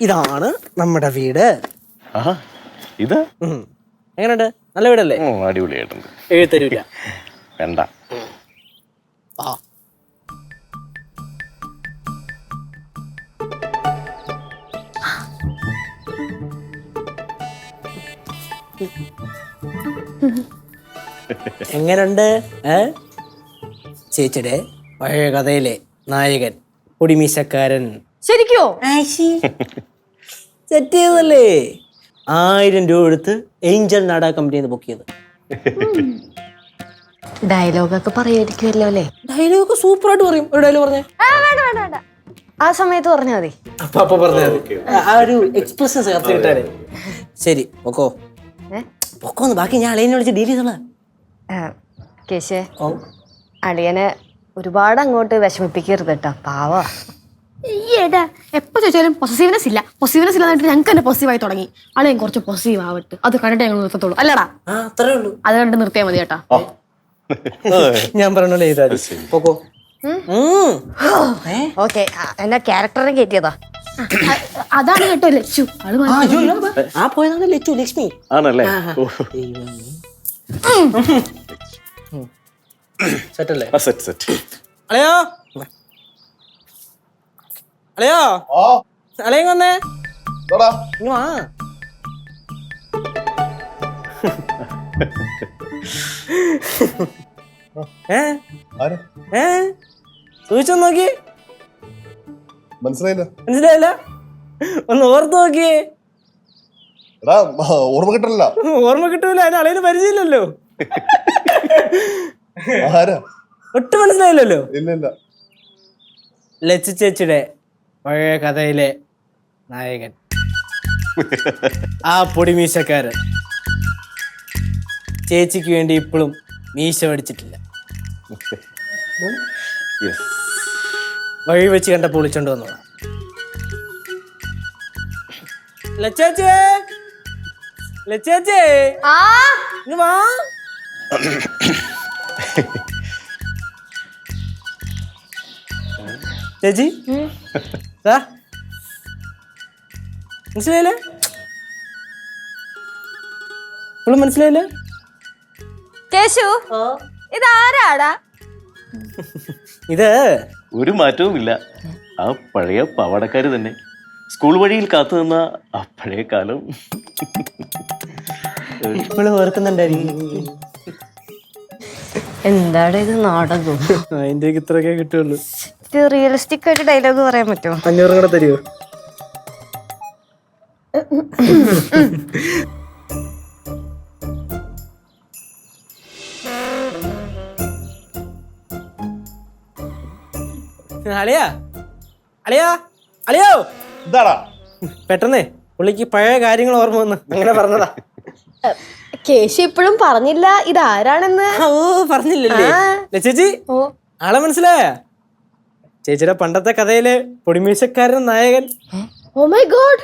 ഇതാണ് നമ്മുടെ വീട്. ഇത് എങ്ങനെയുണ്ട്? നല്ല വീടല്ലേ? അടിപൊളിയായിട്ടുണ്ട്. എഴുത്തരൂല വേണ്ട. എങ്ങനുണ്ട്? ചേച്ചിയുടെ പഴയ കഥയിലെ നായകൻ പൊടിമീശക്കാരൻ. ശരിക്കോ? സെറ്റ് ചെയ്തല്ലേ? 1000 രൂപ എടുത്ത് ഏഞ്ചൽ നാടക കമ്പനിയിൽ ബുക്ക് ചെയ്ത്. ഡയലോഗൊക്കെ പറയായിരിക്കുമല്ലോ അല്ലേ? ഡയലോഗ് സൂപ്പറായിട്ട് പറയും. ഒരു ഡയലോഗ് പറഞ്ഞേ. വേണ്ട, ആ സമയത്ത് പറഞ്ഞാൽ മതി. അപ്പൊ പറഞ്ഞാൽ മതി. ആ ഒരു എക്സ്പ്രഷൻ ചേർത്ത് കിട്ടാനേ. ശരി, പൊക്കോ പൊക്കോന്ന്. ബാക്കി ഞാൻ അളിയനെ വിളിച്ച് ഡീൽ ചെയ്തോളാം. കേശേ, അളിയനെ ഒരുപാട് അങ്ങോട്ട് വിഷമിപ്പിക്കരുത് കേട്ടോ, പാവ. ഈടാ എപ്പോ ചോദിച്ചാലും പൊസസീവ്നെസ് ഇല്ല എന്നിട്ട് ഞങ്ങൾക്ക് തന്നെ പോസിറ്റീവായി തുടങ്ങി. അളിയൻ കുറച്ച് പോസിറ്റീവ് ആവട്ടെ, അത് കണ്ടിട്ട് ഞങ്ങൾ നിർത്തത്തുള്ളൂ. അല്ലടാ, അത്രേ ഉള്ളൂ. അത് കണ്ട് നിർത്തിയാൽ മതി കേട്ടാ. ഞാൻ പറഞ്ഞോളൂ ചെയ്താ പൊക്കോ. ഓക്കെ, എന്നെ ക്യാരക്ടറിനെ കയറ്റിയതാ. അതാണ് കേട്ടോ ലച്ചു. ആ പോയതാണ് ലച്ചു, ലക്ഷ്മി ആണല്ലേ? സെറ്റല്ലേ? സെറ്റ്. അളയോ അളയോ അളയും വന്നേ. ഇങ്ങ് വാ. സൂക്ഷിച്ചു നോക്കി. മനസ്സിലായില്ല? ഒന്ന് ഓർത്ത് നോക്കിയേ. ഓർമ്മ കിട്ടൂല. അതിന് അളയിന് പരിചയമില്ലല്ലോ. ഒട്ടും മനസ്സിലായില്ലല്ലോ. ലച്ചു ചേച്ചിയുടെ പഴയ കഥയിലെ നായകൻ, ആ പൊടിമീശക്കാരൻ. ചേച്ചിക്ക് വേണ്ടി ഇപ്പോഴും മീശ പഠിച്ചിട്ടില്ല. വഴി വെച്ച് കണ്ടപ്പോൾ വിളിച്ചോണ്ട് വന്നതാ. ലച്ചേച്ചേ, ഇങ്ങ് വാ. ചേച്ചി മനസ്സിലായില്ലേ? മനസ്സിലായില്ലേ? കേശു, ഇതാരാടാ? ഇത് ഒരു മാറ്റവും ഇല്ല, ആ പഴയ പാവാടക്കാര് തന്നെ. സ്കൂൾ വഴിയിൽ കാത്തു നിന്ന ആ പഴയ കാലം ഇപ്പോഴും ഓർക്കുന്നുണ്ടായിരിക്കും. എന്താണ് ഇത് നാടകം? അതിന്റെ ഇത്രയൊക്കെ കിട്ടുള്ളൂ. റിയലിസ്റ്റിക് ആയിട്ട് ഡയലോഗ് പറയാൻ പറ്റുമോ? 500 കൂടെ തരുമോ? അളിയോ പെട്ടെന്നേ പുള്ളിക്ക് പഴയ കാര്യങ്ങൾ ഓർമ്മ വന്ന് അങ്ങനെ പറഞ്ഞതാ. കേശു ഇപ്പോഴും പറഞ്ഞില്ല ഇതാരാണെന്ന്. പറഞ്ഞില്ലല്ലേ ചേച്ചി? ആളെ മനസ്സിലായ? ചേച്ചിയുടെ പണ്ടത്തെ കഥയിലെ പൊടിമീശക്കാരൻ നായകൻ. ഓ മൈ ഗോഡ്,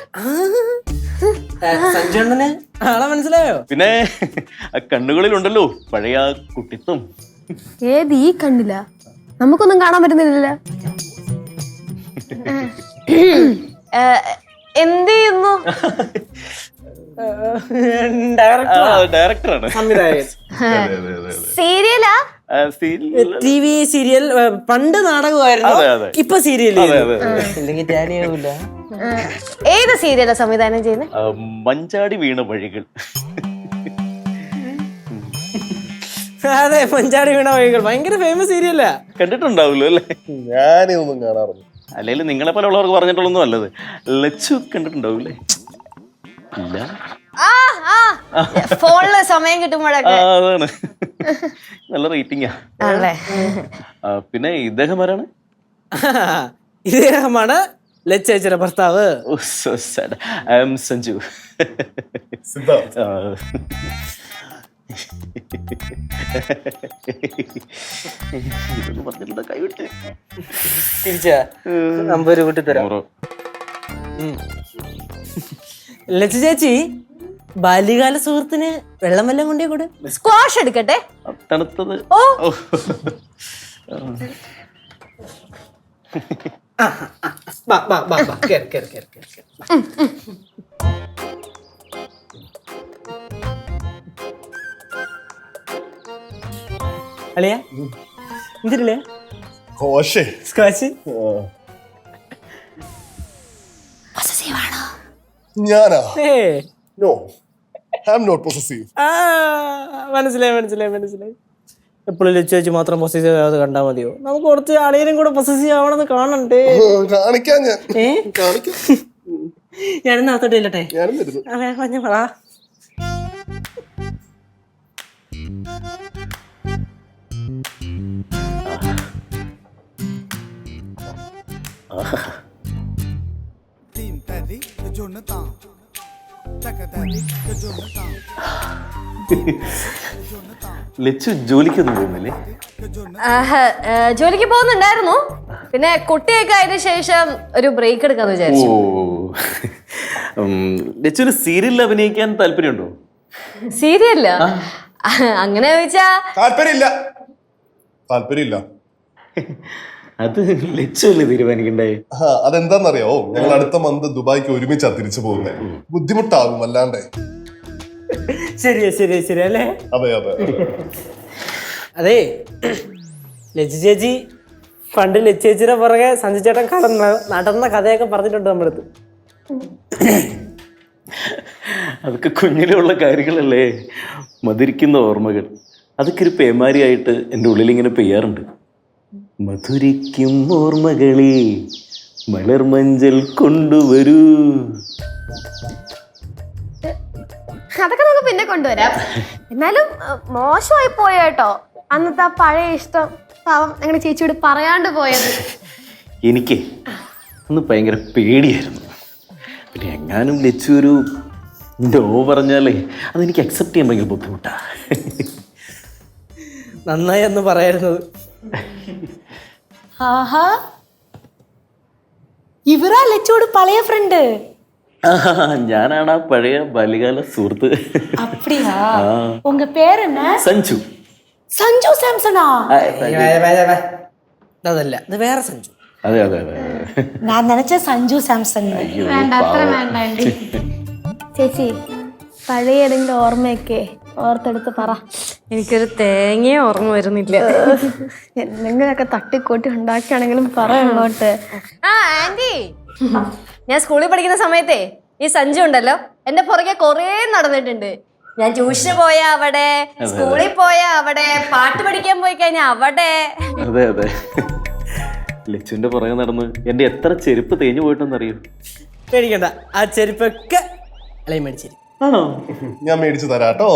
സഞ്ജണ്ണന് ആളെ മനസ്സിലായോ? പിന്നെ കണ്ണുകളിലുണ്ടല്ലോ പഴയ കുട്ടിത്വം. ഏത് ഈ കണ്ടില്ല? നമുക്കൊന്നും കാണാൻ പറ്റുന്നില്ല. എന്ത് ചെയ്യുന്നു? ഡയറക്ടറാണ്, സംവിധായകൻ. സീരിയലാ? TV serial. പണ്ട് നാടകമായിരുന്നു, ഇപ്പൊ സീരിയൽ. ഇല്ലെങ്കിൽ ടാലിയാവൂല. ഏത് സീരിയലാ സംവിധാനം ചെയ്യുന്നത്? മഞ്ചാടി വീണ വഴികൾ. അതെ, മഞ്ചാടി വീണ വഴികൾ ഭയങ്കര ഫേമസ് സീരിയലാ. കണ്ടിട്ടുണ്ടാവുമല്ലോ അല്ലേ? ഞാനൊന്നും കാണാറില്ല. അല്ലെങ്കിൽ നിങ്ങളെ പോലെ ഉള്ളവർക്ക് പറഞ്ഞിട്ടുള്ളൊന്നും അല്ലത്. ലച്ചു കണ്ടിട്ടുണ്ടാവൂലേ? ഇല്ല, ഫോണില് സമയം കിട്ടുമ്പോഴൊക്കെ. അതാണ്, നല്ല റേറ്റിംഗാ. പിന്നെ ഇദ്ദേഹം ആരാണ്? ഇദ്ദേഹമാണ് ലച്ചേച്ചിയുടെ ഭർത്താവ്. I M Sanju. കൈവിട്ട് തിരിച്ചാ 50 കൂട്ടി തരാം. ലച്ചു ചേച്ചി ബാല്യകാല സുഹൃത്തിന് വെള്ളം വല്ലതും കൊണ്ടേ കൂടെ. സ്ക്വാഷ് എടുക്കട്ടെ? തണുത്തത്. ഓ വാ വാ വാ വാ കേറ് കേറ് കേറ് കേറ് അളിയ എന്തില്ലേ കോശേ സ്ക്രാച്ച് ഞാനാ ഏ no I am not possessive. മനസ്സിലായി മനസ്സിലായി മനസ്സിലായി. എപ്പോഴും ലച്ചു വെച്ച് മാത്രം പൊസസീവ് ആവാതെ കണ്ടാൽ മതിയോ? നമുക്ക് കുറച്ച് അളിയനും കൂടെ പൊസസീവ് ആവണമെന്ന് കാണണ്ടേ? കാണിക്കാൻ ഞാൻ കാണിക്കാം. ഞാനിന്ന് അകത്തോട്ട് ഇല്ലട്ടെ. ഞാനും വരുന്നു. പറഞ്ഞ പറ. ലച്ചു ജോലിക്കൊന്നും പോകുന്നില്ലേ? ജോലിക്ക് പോകുന്നുണ്ടായിരുന്നു, പിന്നെ കുട്ടിയൊക്കെ ആയതിനു ശേഷം ഒരു ബ്രേക്ക് എടുക്കാന്ന് ഓ വിചാരിച്ചു. ലച്ചുവിന് സീരിയലിൽ അഭിനയിക്കാൻ താല്പര്യമുണ്ടോ? സീരിയല്ല അങ്ങനെ ചോദിച്ചാ താല്പര്യമില്ല. അത് ലച്ചു അല്ലേ തീരുമാനിക്കണ്ടേ? അതെന്താന്നറിയോ, ഞങ്ങൾ അടുത്ത മന്ത് ദുബായിക്ക് ഒരുമിച്ചാ തിരിച്ചു പോകുന്നത്. ബുദ്ധിമുട്ടാകും അല്ലാണ്ടേ. ശരിയാ ശരിയാ ശരിയാ അല്ലേ? അതെ അതെ അതെ, ലച്ചു ചേച്ചി പണ്ട് ലച്ചു ചേച്ചിയുടെ പുറകെ സഞ്ജു ചേട്ടൻ നടന്ന കഥയൊക്കെ പറഞ്ഞിട്ടുണ്ട് നമ്മുടെ അടുത്ത്. അതൊക്കെ കുഞ്ഞിലുള്ള കാര്യങ്ങളല്ലേ, മധുരിക്കുന്ന ഓർമ്മകൾ. അതൊക്കെ ഒരു പേമാരിയായിട്ട് എൻ്റെ ഉള്ളിൽ ഇങ്ങനെ പെയ്യാറുണ്ട്. മധുരിക്കും ഓർമ്മകളെ മലർമഞ്ചൽ കൊണ്ടുവരൂ. അതൊക്കെ നമുക്ക് പിന്നെ കൊണ്ടുവരാം. എന്നാലും മോശമായി പോയേട്ടോ അന്നത്തെ ആ പഴയ ഇഷ്ടം. പാവം ഞങ്ങളുടെ ചേച്ചിയോട് പറയാണ്ട് പോയത്. എനിക്ക് അന്ന് ഭയങ്കര പേടിയായിരുന്നു. പിന്നെ എങ്ങാനും ലച്ചു ഒരു നോ പറഞ്ഞാലേ അതെനിക്ക് അക്സെപ്റ്റ് ചെയ്യാൻ ഭയങ്കര ബുദ്ധിമുട്ടാ. നന്നായി എന്ന് പറയായിരുന്നത്. ആഹാ, ഇവരാ ലച്ചോട് പഴയ ഫ്രണ്ട്? ഞാനാണ് ആ പഴയ ബാല്യകാല സുഹൃത്ത്. அப்படியா? உங்க பேர் என்ன? സഞ്ജു. സഞ്ജു സാംസണാ? അതല്ല, ഇത് വേറെ സഞ്ജു. അതെ അതെ അതെ. ഞാൻ നിனைச்ச സഞ്ജു സാംസൺ. വേണ്ട, അത്ര വേണ്ട ആൻറ്റി. ചേച്ചി പഴയ ഏതെങ്കിലും ഓർമ്മയൊക്കെ ഓർത്തെടുത്ത് പറ. എനിക്കൊരു തേങ്ങയെ ഓർമ്മ വരുന്നില്ല. എന്തെങ്കിലുമൊക്കെ തട്ടിക്കൂട്ടി ഉണ്ടാക്കിയാണെങ്കിലും പറ അങ്ങോട്ട്. ആ ആന്റി, ഞാൻ സ്കൂളിൽ പഠിക്കുന്ന സമയത്തേ ഈ സഞ്ജു ഉണ്ടല്ലോ എന്റെ പുറകെ കൊറേ നടന്നിട്ടുണ്ട്. ഞാൻ ട്യൂഷന് പോയ അവിടെ, സ്കൂളിൽ പോയ അവിടെ, പാട്ട് പഠിക്കാൻ പോയി കഴിഞ്ഞാൽ അവിടെ. അതെ അതെ, ലച്ചുവിന്റെ പുറകെ നടന്ന് എന്റെ എത്ര ചെരുപ്പ് തേഞ്ഞു പോയിട്ടെന്നറിയോ? പേടിക്കണ്ട, ആ ചെരുപ്പൊക്കെ അളയും മേടിച്ചേരി. ആണോ? ഞാൻ മേടിച്ചു തരാട്ടോ.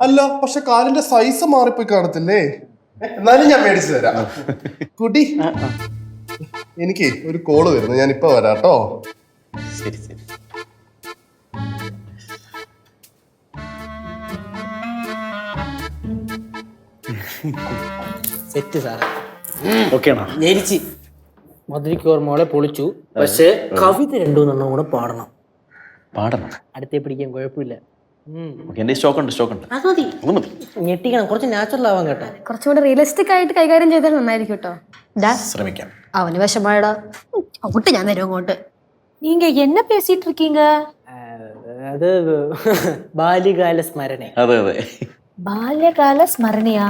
അല്ല, പക്ഷെ കാലിന്റെ സൈസ് മാറിപ്പോയി കാണത്തില്ലേ? എന്നാലും ഞാൻ മേടിച്ചു തരാം. കുട്ടി, എനിക്ക് ഒരു കോള് വരുന്നു, ഞാൻ ഇപ്പൊ വരാട്ടോ. ശരി ശരി. സെറ്റ് സാറേ. ഓക്കെയാണോ? ജനിച്ച് മധുരിക്ക് ഓർമ്മകളെ പൊളിച്ചു. പക്ഷേ കവിത 2-3 കൂടെ പാടണം. പാടണം. അടുത്തേ പിടിക്കാൻ കുഴപ്പമില്ല. എന്റെ സ്റ്റോക്ക് ഉണ്ട്. അത് മതി. ഞെട്ടിക്കണം, കുറച്ച് നാച്ചുറൽ ആവാൻ കേട്ടോ. കുറച്ചുകൂടെ റിയലിസ്റ്റിക് ആയിട്ട് കൈകാര്യം ചെയ്താൽ നന്നായിരിക്കും കേട്ടോ. ശ്രമിക്കാം. അവന് വിഷമമായടാ. അങ്ങോട്ട് ഞാൻ തരും അങ്ങോട്ട്. நீங்க என்ன பேசிட்டு இருக்கீங்க? അത് ബാല്യകാല സ്മരണ. അതെ അതെ. ബാല്യകാല സ്മരണയാ?